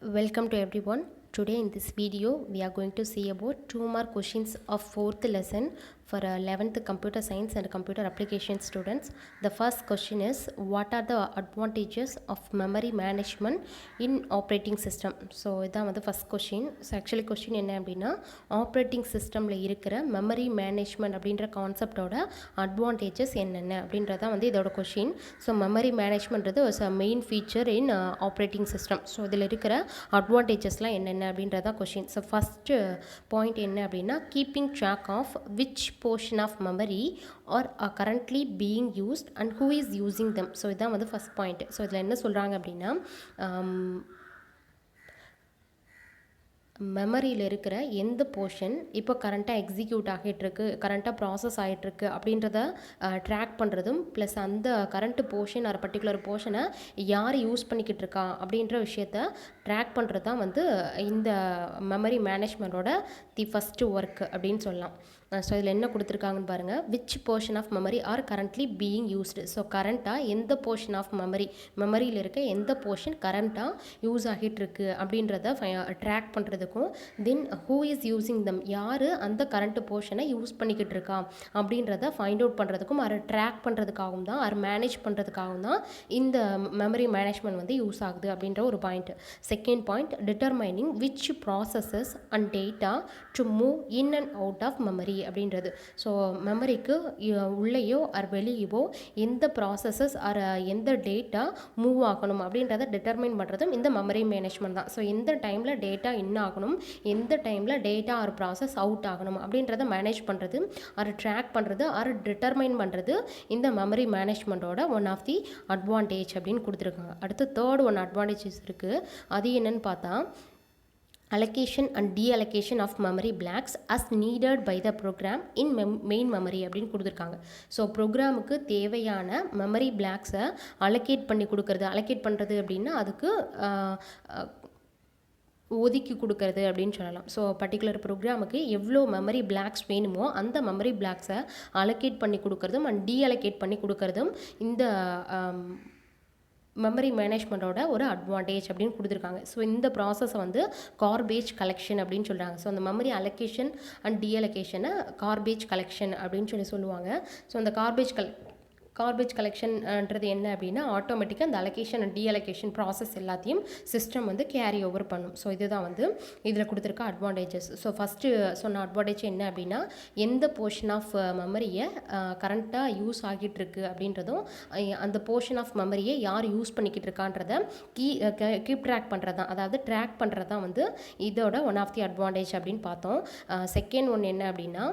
Welcome to everyone. Today in this video we are going to see about 2 more questions of 4th lesson for 11th computer science and computer application students. The first question is, what are the advantages of memory management in operating system? So இதான் வந்து first question. So actually question என்ன அப்படின்னா, operating systemல இருக்கிற memory management அப்படின்ற கான்செப்டோட advantages என்னென்ன அப்படின்றதான் வந்து இதோட question. So memory managementறது was a main feature in operating system. So இதில் இருக்கிற advantagesலாம் என்னென்ன அப்படின்றதான் question. So first point என்ன அப்படின்னா, keeping track of which portion of memory are currently being used and who is using them. So இதான் வந்து first point. So இதில் என்ன சொல்கிறாங்க அப்படின்னா, மெமரியில் இருக்கிற எந்த போர்ஷன் இப்போ கரண்ட்டாக எக்ஸிக்யூட் ஆகிட்டுருக்கு, கரண்ட்டாக ப்ராசஸ் ஆகிட்டுருக்கு அப்படின்றத ட்ராக் பண்ணுறதும், ப்ளஸ் அந்த கரண்ட் போர்ஷன் ஒரு பர்டிகுலர் போர்ஷனை யார் யூஸ் பண்ணிக்கிட்டு இருக்கா அப்படின்ற விஷயத்த ட்ராக் பண்ணுறது தான் வந்து இந்த மெமரி மேனேஜ்மெண்ட்டோட தி ஃபஸ்ட்டு ஒர்க் அப்படின்னு சொல்லலாம். ஸோ இதில் என்ன கொடுத்துருக்காங்கன்னு பாருங்கள். Which portion of memory are currently being used. So கரண்ட்டாக எந்த போர்ஷன் ஆஃப் மெமரியில் இருக்க எந்த போர்ஷன் கரண்ட்டாக யூஸ் ஆகிட்டுருக்கு அப்படின்றத ட்ராக் பண்ணுறதுக்கும், தென் ஹூ இஸ் யூஸிங் தம், யார் அந்த கரண்ட் போர்ஷனை யூஸ் பண்ணிக்கிட்டு இருக்கா அப்படின்றத ஃபைண்ட் அவுட் பண்ணுறதுக்கும், அதை ட்ராக் பண்ணுறதுக்காகவும் தான், அதை மேனேஜ் பண்ணுறதுக்காகவும் தான் இந்த மெமரி மேனேஜ்மெண்ட் வந்து யூஸ் ஆகுது அப்படின்ற ஒரு point. Second point, determining which processes and data to move in and out of memory அப்படின்றது. ஸோ மெமரிக்கு உள்ளேயோ ஆர் வெளியவோ எந்த ப்ராசஸஸ் ஆர் எந்த டேட்டா மூவ் ஆகணும் அப்படின்றத டிட்டர்மைன் பண்ணுறதும் இந்த மெமரி மேனேஜ்மெண்ட் தான். ஸோ எந்த டைமில் டேட்டா இன் ஆகணும், எந்த டைமில் டேட்டா ஆர் ப்ராசஸ் அவுட் ஆகணும் அப்படின்றத மேனேஜ் பண்ணுறது, ஆர் ட்ராக் பண்ணுறது, ஆர் டிட்டர்மைன் பண்ணுறது இந்த மெமரி மேனேஜ்மெண்ட்டோட ஒன் ஆஃப் தி அட்வான்டேஜ் அப்படின்னு கொடுத்துருக்காங்க. அடுத்து தேர்ட் ஒன் அட்வான்டேஜஸ் இருக்குது. அது என்னன்னு பார்த்தா, allocation and deallocation of memory blocks as needed by the program in main memory அப்படின்னு கொடுத்துருக்காங்க. ஸோ ப்ரோக்ராமுக்கு தேவையான மெமரி பிளாக்ஸை அலோகேட் பண்ணி கொடுக்கறது. அலோகேட் பண்ணுறது அப்படின்னா அதுக்கு ஒதுக்கி கொடுக்கறது அப்படின்னு சொல்லலாம். ஸோ பர்டிகுலர் ப்ரோக்ராமுக்கு எவ்வளோ மெமரி பிளாக்ஸ் வேணுமோ அந்த மெமரி பிளாக்ஸை அலோகேட் பண்ணி கொடுக்கறதும் அண்ட் டீஅலோகேட் பண்ணி கொடுக்கறதும் இந்த மெமரி மேனேஜ்மெண்ட்டோட ஒரு அட்வான்டேஜ் அப்படின்னு கொடுத்துருக்காங்க. ஸோ இந்த ப்ராசஸை வந்து கார்பேஜ் கலெக்ஷன் அப்படின்னு சொல்கிறாங்க. ஸோ அந்த மெமரி அலோகேஷன் அண்ட் டீஅலோகேஷனை கார்பேஜ் கலெக்ஷன் அப்படின்னு சொல்லுவாங்க. ஸோ அந்த கார்பேஜ் கலெக்ஷன்ன்றது என்ன அப்படின்னா, ஆட்டோமேட்டிக்காக அந்த அலோகேஷன் அண்ட் டீஅலோகேஷன் ப்ராசஸ் எல்லாத்தையும் சிஸ்டம் வந்து கேரி ஓவர் பண்ணும். ஸோ இதுதான் வந்து இதில் கொடுத்துருக்க அட்வான்டேஜஸ். ஸோ ஃபஸ்ட்டு சொன்ன அட்வான்டேஜ் என்ன அப்படின்னா, எந்த போர்ஷன் ஆஃப் மெமரியை கரண்ட்டாக யூஸ் ஆகிட்டு இருக்கு அப்படின்றதும், அந்த போர்ஷன் ஆஃப் மெமரியை யார் யூஸ் பண்ணிக்கிட்டு இருக்கான்றத கீப் ட்ராக் பண்ணுறது தான், அதாவது ட்ராக் பண்ணுறது தான் வந்து இதோட ஒன் ஆஃப் தி அட்வான்டேஜ் அப்படின்னு பார்த்தோம். செகண்ட் ஒன் என்ன அப்படின்னா,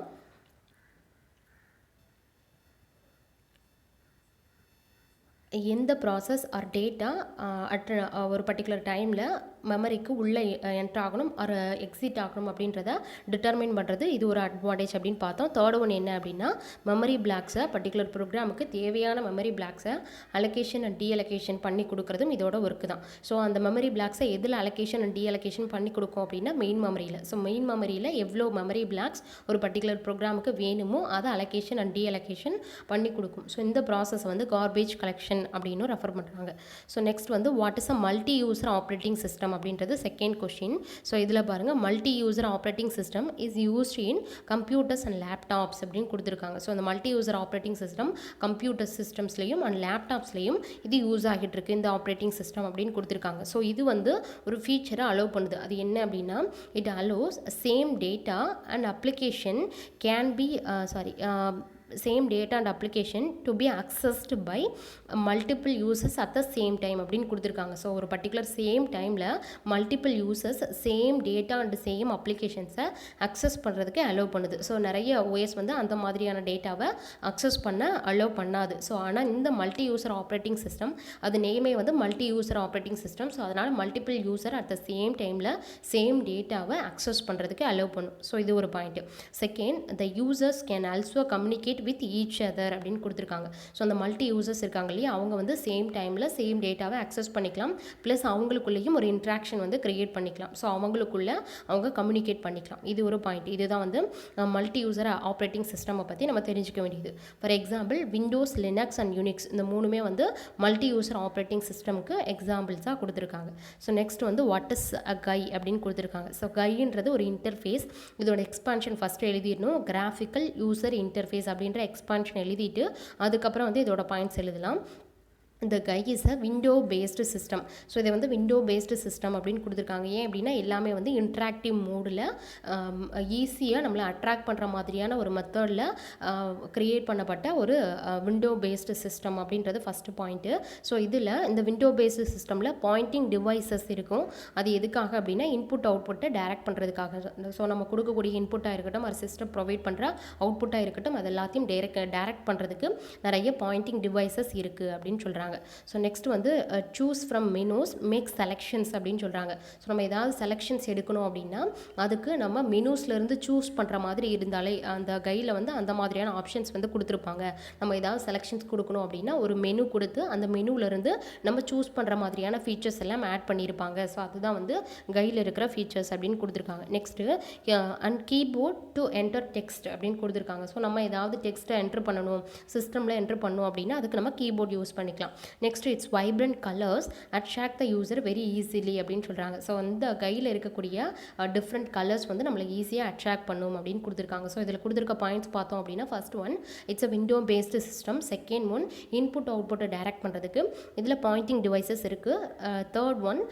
எந்த ப்ராசஸ் ஆர் டேட்டா ஒரு பர்டிகுலர் டைமில் மெமரிக்கு உள்ளே என்ட்ரு ஆகணும் ஆர் எக்ஸிட் ஆகணும் அப்படின்றத டிட்டர்மைன் பண்ணுறது, இது ஒரு அட்வான்டேஜ் அப்படின்னு பார்த்தோம். தேர்ட் ஒன் என்ன அப்படின்னா, மெமரி பிளாக்ஸை பர்டிகுலர் ப்ரோக்ராமுக்கு தேவையான மெமரி பிளாக்ஸை அலோகேஷன் அண்ட் டீஅலோகேஷன் பண்ணி கொடுக்குறதும் இதோட ஒர்க்கு தான். ஸோ அந்த மெமரி பிளாக்ஸை எதில் அலோகேஷன் அண்ட் டீஅலோகேஷன் பண்ணி கொடுக்கும் அப்படின்னா மெயின் மெமரியில். ஸோ மெயின் மெமரியில் எவ்வளோ மெமரி பிளாக்ஸ் ஒரு பர்டிகுலர் ப்ரோக்ராமுக்கு வேணுமோ அதை அலோகேஷன் அண்ட் டீஅலோகேஷன் பண்ணி கொடுக்கும். ஸோ இந்த ப்ராசஸ் வந்து கார்பேஜ் கலெக்ஷன் அப்படின்னு ரெஃபர் பண்ணுறாங்க. ஸோ நெக்ஸ்ட் வந்து, what is a multi user operating system அப்படின்றது செகண்ட் கொஸ்டின். ஸோ இதில் பாருங்கள், multi user operating system is used in computers and laptops அப்படின்னு கொடுத்துருக்காங்க. ஸோ அந்த multi user operating system computer சிஸ்டம்ஸ்லையும் அண்ட் லேப்டாப்ஸ்லையும் இது யூஸ் ஆகிட்டு இருக்கு இந்த ஆப்ரேட்டிங் சிஸ்டம் அப்படின்னு கொடுத்துருக்காங்க. ஸோ இது வந்து ஒரு ஃபீச்சரை அலோவ் பண்ணுது. அது என்ன அப்படின்னா, it allows same data and application can be same data and application to be accessed by multiple users at the same time அப்படின்னு கொடுத்துருக்காங்க. ஸோ ஒரு பர்டிகுலர் சேம் டைமில் multiple users same data and same அப்ளிகேஷன்ஸை access பண்ணுறதுக்கு allow பண்ணுது. So நிறைய OS வந்து அந்த மாதிரியான டேட்டாவை அக்சஸ் பண்ண அலோவ் பண்ணாது. ஸோ ஆனால் இந்த மல்டி யூசர் ஆப்ரேட்டிங் சிஸ்டம், அது நேமே வந்து multi user operating system. So அதனால் multiple user at the same டைமில் சேம் டேட்டாவை அக்சஸ் பண்ணுறதுக்கு அலோவ் பண்ணும். ஸோ இது ஒரு point. Second, the users can also communicate communicate with each other அப்படின்னு கொடுத்துருக்காங்க. ஸோ அந்த மல்டி யூசர்ஸ் இருக்காங்க இல்லையா, அவங்க வந்து சேம் டைமில் சேம் டேட்டாவை அக்சஸ் பண்ணிக்கலாம், ப்ளஸ் அவங்களுக்குள்ளேயும் ஒரு இன்ட்ராக்ஷன் வந்து கிரியேட் பண்ணிக்கலாம். ஸோ அவங்களுக்குள்ள அவங்க கம்யூனிகேட் பண்ணிக்கலாம். இது ஒரு பாயிண்ட். இதுதான் வந்து மல்டி யூசர் ஆப்ரேட்டிங் சிஸ்டம் பற்றி நம்ம தெரிஞ்சுக்க வேண்டியது. For example Windows, Linux and Unix இந்த மூணுமே வந்து மல்டி யூசர் ஆப்ரேட்டிங் சிஸ்டம்க்கு எக்ஸாம்பிள்ஸாக கொடுத்துருக்காங்க. ஸோ நெக்ஸ்ட் வந்து வாட் இஸ் அ கை அப்படின்னு கொடுத்துருக்காங்க. ஸோ கைன்றது ஒரு இன்டர்ஃபேஸ். இதோட எக்ஸ்பான்ஷன் ஃபஸ்ட்டு எழுதிடணும். கிராஃபிக்கல் யூசர் இன்டர்ஃபேஸ் அப்படின்ற எக்ஸ்பான்ஷன் எழுதிட்டு அதுக்கப்புறம் வந்து இதோட பாயிண்ட்ஸ் எழுதலாம். இந்த GUI is a window based system. So இதை வந்து விண்டோ பேஸ்டு சிஸ்டம் அப்படின்னு கொடுத்துருக்காங்க. ஏன் அப்படின்னா எல்லாமே வந்து இன்ட்ராக்டிவ் மோடில் ஈஸியாக நம்மளை அட்ராக்ட் பண்ணுற மாதிரியான ஒரு மெத்தடில் க்ரியேட் பண்ணப்பட்ட ஒரு விண்டோ பேஸ்டு சிஸ்டம் அப்படின்றது ஃபஸ்ட்டு பாயிண்ட்டு. ஸோ இதில் இந்த விண்டோ பேஸ்டு சிஸ்டமில் பாயிண்டிங் டிவைசஸ் இருக்கும். அது எதுக்காக அப்படின்னா இன்புட் அவுட்புட்டை டேரக்ட் பண்ணுறதுக்காக. ஸோ நம்ம கொடுக்கக்கூடிய இன்புட்டாக இருக்கட்டும், ஒரு சிஸ்டம் ப்ரொவைட் பண்ணுற அவுட்புட்டாக இருக்கட்டும், அது எல்லாத்தையும் டேரக்ட் பண்ணுறதுக்கு நிறைய பாயிண்டிங் டிவைசஸ் இருக்குது அப்படின்னு சொல்கிறாங்க. ஸோ நெக்ஸ்ட் வந்து choose from menus make selections அப்படின்னு சொல்கிறாங்க. ஸோ நம்ம ஏதாவது செலெக்ஷன்ஸ் எடுக்கணும் அப்படின்னா அதுக்கு நம்ம மெனூஸ்லேருந்து சூஸ் பண்ணுற மாதிரி இருந்தாலே அந்த கையில் வந்து அந்த மாதிரியான ஆப்ஷன்ஸ் வந்து கொடுத்துருப்பாங்க. நம்ம ஏதாவது செலெக்ஷன்ஸ் கொடுக்கணும் அப்படின்னா ஒரு மெனு கொடுத்து அந்த மெனுவிலேருந்து நம்ம சூஸ் பண்ணுற மாதிரியான ஃபீச்சர்ஸ் எல்லாம் ஆட் பண்ணியிருப்பாங்க. ஸோ அதுதான் வந்து கையில் இருக்கிற ஃபீச்சர்ஸ் அப்படின்னு கொடுத்துருக்காங்க. Next and keyboard to enter text அப்படின்னு கொடுத்துருக்காங்க. ஸோ நம்ம ஏதாவது டெக்ஸ்ட்டை என்ட்ரு பண்ணணும், சிஸ்டமில் என்ட்ரு பண்ணணும் அப்படின்னா அதுக்கு நம்ம கீபோர்ட் யூஸ் பண்ணிக்கலாம். Next it's vibrant colours attract the user very easily அப்படின்னு சொல்கிறாங்க. ஸோ அந்த கையில் இருக்கக்கூடிய டிஃப்ரெண்ட் கலர்ஸ் வந்து நம்மளை ஈஸியாக அட்ராக்ட் பண்ணும் அப்படின்னு கொடுத்துருக்காங்க. ஸோ இதில் கொடுத்துருக்க பாயிண்ட்ஸ் பார்த்தோம் அப்படின்னா first one it's a window based system. Second one input அவுட்புட்டை டைரக்ட் பண்ணுறதுக்கு இதில் பாயிண்டிங் டிவைசஸ் இருக்குது. தேர்ட் ஒன்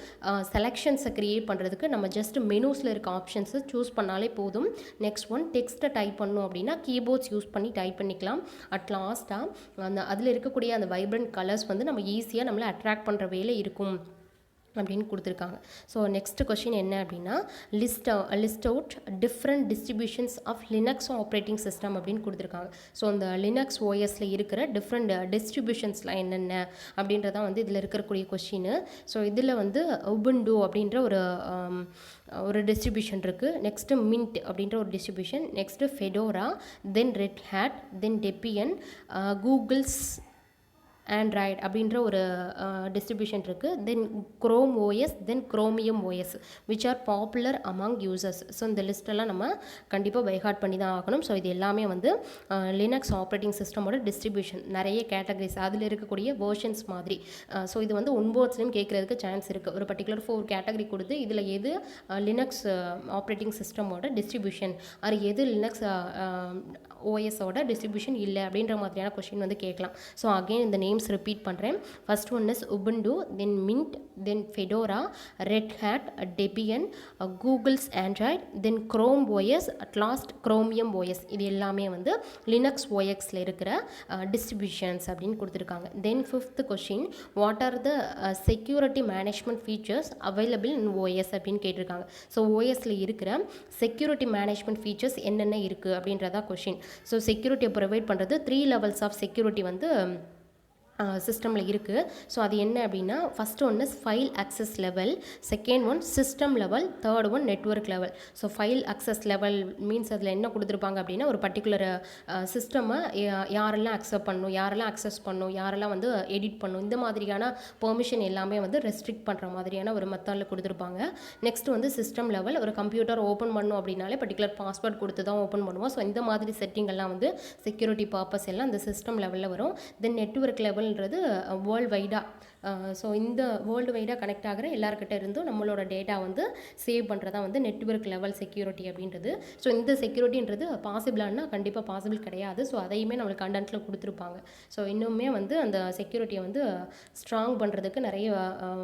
செலெக்ஷன்ஸை க்ரியேட் பண்ணுறதுக்கு நம்ம ஜஸ்ட் மெனூஸில் இருக்க ஆப்ஷன்ஸை சூஸ் பண்ணாலே போதும். நெக்ஸ்ட் ஒன் டெக்ஸ்ட்டை டைப் பண்ணணும் அப்படின்னா கீபோர்ட்ஸ் யூஸ் பண்ணி டைப் பண்ணிக்கலாம். அட் லாஸ்ட்டாக அந்த அதில் இருக்கக்கூடிய அந்த வைப்ரண்ட் கலர்ஸ் வந்து நம்ம ஈஸியாக நம்மளை அட்ராக்ட் பண்ணுற வேலை இருக்கும் அப்படின்னு கொடுத்துருக்காங்க. ஸோ நெக்ஸ்ட் கொஸ்டின் என்ன அப்படின்னா list out different distributions of Linux operating system அப்படின்னு கொடுத்துருக்காங்க. ஸோ இந்த லினக்ஸ் ஓஎஸில் இருக்கிற டிஃப்ரெண்ட் டிஸ்ட்ரிபியூஷன்ஸ்லாம் என்னென்ன அப்படின்றதான் வந்து இதில் இருக்கக்கூடிய கொஸ்டின். ஸோ இதில் வந்து உபுண்டு அப்படின்ற ஒரு டிஸ்ட்ரிபியூஷன் இருக்குது. நெக்ஸ்ட்டு மின்ட் அப்படின்ற ஒரு distribution, next Fedora, then Red Hat, then Debian, Google's Android அப்படின்ற ஒரு டிஸ்ட்ரிபியூஷன் இருக்குது. Then Chrome OS, then Chromium OS which are popular among users. So இந்த லிஸ்ட்டெல்லாம் நம்ம கண்டிப்பாக பைஹார்ட் பண்ணி தான் ஆகணும். ஸோ இது எல்லாமே வந்து லினக்ஸ் ஆப்ரேட்டிங் சிஸ்டமோட டிஸ்ட்ரிபியூஷன், நிறைய கேட்டகரிஸ் அதில் இருக்கக்கூடிய வேர்ஷன்ஸ் மாதிரி. ஸோ இது வந்து ஒன்போர்ட்ஸ்லையும் கேட்குறதுக்கு சான்ஸ் இருக்குது. ஒரு பர்டிகுலர் 4 கேட்டகரி கொடுத்து இதில் எது லினக்ஸ் ஆப்ரேட்டிங் சிஸ்டமோட டிஸ்ட்ரிபியூஷன், அது எது லினக்ஸ் ஓஎஸோட டிஸ்ட்ரிபியூஷன் இல்லை அப்படின்ற மாதிரியான கொஸ்டின் வந்து கேட்கலாம். ஸோ அகெயின் இந்த நேம்ஸ் ரிப்பீட் பண்ணுறேன். First one is Ubuntu, then Mint, then Fedora, Red Hat, Debian, Google's Android, then Chrome OS, at last Chromium OS. இது எல்லாமே வந்து லினக்ஸ் ஓஎக்ஸில் இருக்கிற டிஸ்ட்ரிபியூஷன்ஸ் அப்படின்னு கொடுத்துருக்காங்க. Then fifth question what are the security management features available in OS அப்படின்னு கேட்டிருக்காங்க. So ஓஎஸில் இருக்கிற செக்யூரிட்டி மேனேஜ்மெண்ட் ஃபீச்சர்ஸ் என்னென்ன இருக்குது அப்படின்றதா கொஸ்டின். ஸோ செக்யூரிட்டியை ப்ரொவைட் பண்ணுறது 3 levels ஆஃப் செக்யூரிட்டி வந்து சிஸ்டமில் இருக்குது. ஸோ அது என்ன அப்படின்னா first one is file access level, second one system level, third one network level. So file access level means அதில் என்ன கொடுத்துருப்பாங்க அப்படின்னா ஒரு பர்டிகுலர் சிஸ்டமை யாரெல்லாம் அக்செப்ட் பண்ணணும், யாரெல்லாம் அக்சஸ் பண்ணணும், யாரெல்லாம் வந்து எடிட் பண்ணணும், இந்த மாதிரியான பெர்மிஷன் எல்லாமே வந்து ரெஸ்ட்ரிக்ட் பண்ணுற மாதிரியான ஒரு மெத்தடில் கொடுத்துருப்பாங்க. நெக்ஸ்ட் வந்து சிஸ்டம் லெவல், ஒரு கம்ப்யூட்டர் ஓப்பன் பண்ணணும் அப்படின்னாலே பர்டிகுலர் பாஸ்வேர்ட் கொடுத்து தான் ஓப்பன் பண்ணுவோம். ஸோ இந்த மாதிரி செட்டிங் எல்லாம் வந்து செக்யூரிட்டி பர்பஸ் எல்லாம் இந்த சிஸ்டம் லெவலில் வரும். தென் நெட்வொர்க் லெவல் ன்றது வேர்ல்டு வைடாக, ஸோ இந்த வேர்ல்டு வைடாக கனெக்ட் ஆகிற எல்லாருக்கிட்ட இருந்தும் நம்மளோட டேட்டா வந்து சேவ் பண்ணுறதா வந்து நெட்வொர்க் லெவல் செக்யூரிட்டி அப்படின்றது. ஸோ இந்த செக்யூரிட்டின்றது பாசிபிளானா கண்டிப்பாக பாசிபிள் கிடையாது. ஸோ அதையுமே நம்மளுக்கு கண்டென்ட்டில் கொடுத்துருப்பாங்க. ஸோ இன்னுமே வந்து அந்த செக்யூரிட்டியை வந்து ஸ்ட்ராங் பண்ணுறதுக்கு நிறைய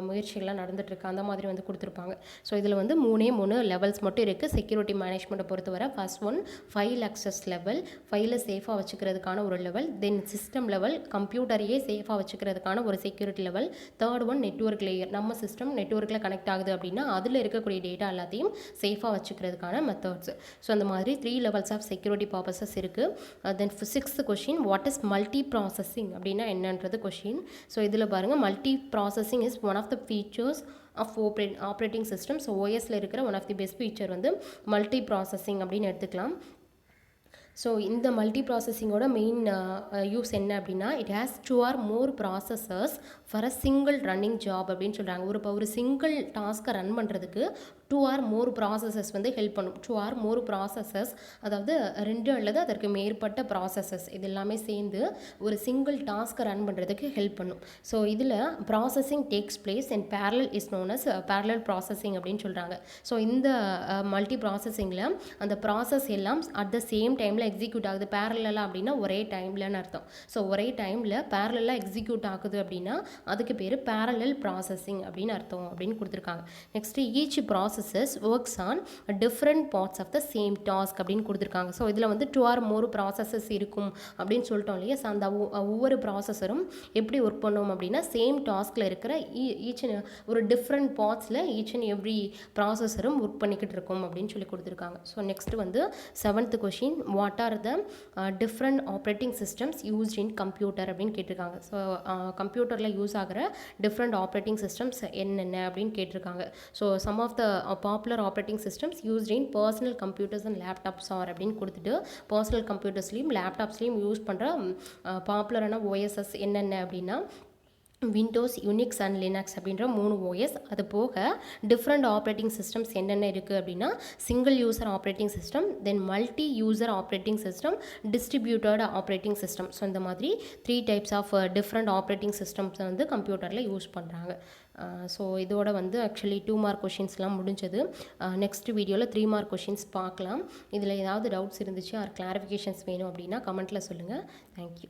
முயற்சிகள்லாம் நடந்துகிட்ருக்கு, அந்த மாதிரி வந்து கொடுத்துருப்பாங்க. ஸோ இதில் வந்து 3 லெவல்ஸ் மட்டும் இருக்குது செக்யூரிட்டி மேனேஜ்மெண்ட்டை பொறுத்தவரை. First one file access level, ஃபைலை சேஃபாக வச்சுக்கிறதுக்கான ஒரு லெவல். தென் சிஸ்டம் லெவல், கம்ப்யூட்டரையே சேஃபாக வச்சுக்கிறதுக்கான ஒரு security level. Third one network layer, நம்ம சிஸ்டம் நெட்வொர்க்கில் கனெக்ட் ஆகுது அப்படின்னா அதில் இருக்கக்கூடிய டேட்டா எல்லாத்தையும் சேஃபாக வச்சுக்கிறதுக்கான மெத்தட்ஸ். ஸோ அந்த மாதிரி 3 levels ஆஃப் செக்யூரிட்டி பர்பஸஸ் இருக்குது. Then 6th question what is multi processing அப்படின்னா என்னன்றது கொஸ்டின். ஸோ இதில் பாருங்கள், multi processing is one of the features of operating system. So ஓஎஸில் இருக்கிற one of the best feature வந்து மல்டி ப்ராசஸிங் அப்படின்னு எடுத்துக்கலாம். ஸோ இந்த மல்டி ப்ராசஸிங்கோட மெயின் யூஸ் என்ன அப்படின்னா, it has 2 or more processors for a single running job அப்படின்னு சொல்கிறாங்க. இப்போ ஒரு சிங்கிள் டாஸ்க்கை ரன் பண்ணுறதுக்கு 2 ஆர் மோர் ப்ராசஸஸ் வந்து ஹெல்ப் பண்ணும். 2 ஆர் மோர் ப்ராசஸஸ், அதாவது 2 அல்லது அதற்கு மேற்பட்ட ப்ராசஸஸ் இது எல்லாமே சேர்ந்து ஒரு சிங்கிள் டாஸ்க்கை ரன் பண்ணுறதுக்கு ஹெல்ப் பண்ணும். ஸோ இதில் processing takes place and parallel is known as parallel processing அப்படின்னு சொல்கிறாங்க. ஸோ இந்த மல்டி ப்ராசஸிங்கில் அந்த ப்ராசஸ் எல்லாம் அட் த சேம் டைமில் எக்ஸிக்யூட் ஆகுது. பேரலலாக அப்படின்னா ஒரே டைம்லன்னு அர்த்தம். ஸோ ஒரே டைமில் பேரலலாக எக்ஸிக்யூட் ஆகுது அப்படின்னா அதுக்கு பேர் பேரலல் ப்ராசஸிங் அப்படின்னு அர்த்தம் அப்படின்னு கொடுத்துருக்காங்க. Next each processes works on different parts of the same task அப்படின்னு கொடுத்துருக்காங்க. ஸோ இதில் வந்து 2 ஆர் மோர் ப்ராசஸஸ் இருக்கும் அப்படின்னு சொல்லிட்டோம் இல்லையா. ஸோ அந்த ஒவ்வொரு ப்ராசஸரும் எப்படி ஒர்க் பண்ணும் அப்படின்னா சேம் டாஸ்கில் இருக்கிற ஈச் ஒரு டிஃப்ரெண்ட் பார்ட்ஸில் ஈச் அண்ட் எவ்ரி ப்ராசஸரும் ஒர்க் பண்ணிக்கிட்டு இருக்கும் அப்படின்னு சொல்லி கொடுத்துருக்காங்க. ஸோ நெக்ஸ்ட் வந்து 7th question, what are the different operating systems used in computer அப்படின்னு கேட்டிருக்காங்க. ஸோ கம்ப்யூட்டரில் யூஸ் ஆகிற டிஃப்ரெண்ட் ஆப்ரேட்டிங் சிஸ்டம்ஸ் என்னென்ன அப்படின்னு கேட்டிருக்காங்க. So some of the popular operating systems used in personal computers and laptops are அப்படின்னு கொடுத்துட்டு பர்சனல் கம்ப்யூட்டர்ஸ்லையும் லேப்டாப்ஸ்லையும் யூஸ் பண்ணுற பாப்புலரான ஓஎஸ்எஸ் என்னென்ன அப்படின்னா விண்டோஸ், யூனிக்ஸ் அண்ட் லினக்ஸ் அப்படின்ற 3 ஓஎஸ். அது போக டிஃப்ரெண்ட் ஆப்ரேட்டிங் சிஸ்டம்ஸ் என்னென்ன இருக்குது அப்படின்னா சிங்கிள் யூசர் ஆப்ரேட்டிங் சிஸ்டம், தென் multi user operating system, distributed operating system. So இந்த மாதிரி 3 டைப்ஸ் ஆஃப் டிஃப்ரெண்ட் ஆப்ரேட்டிங் சிஸ்டம்ஸை வந்து கம்ப்யூட்டரில் யூஸ் பண்ணுறாங்க. ஸோ இதோட வந்து ஆக்சுவலி 2 மார்க் கொஷின்ஸ்லாம் முடிஞ்சது. நெக்ஸ்ட் வீடியோவில் 3 மார்க் கொஷின்ஸ் பார்க்கலாம். இதில் ஏதாவது டவுட்ஸ் இருந்துச்சு ஆர் கிளாரிஃபிகேஷன்ஸ் வேணும் அப்படின்னா கமெண்ட்டில் சொல்லுங்கள். தேங்க்யூ.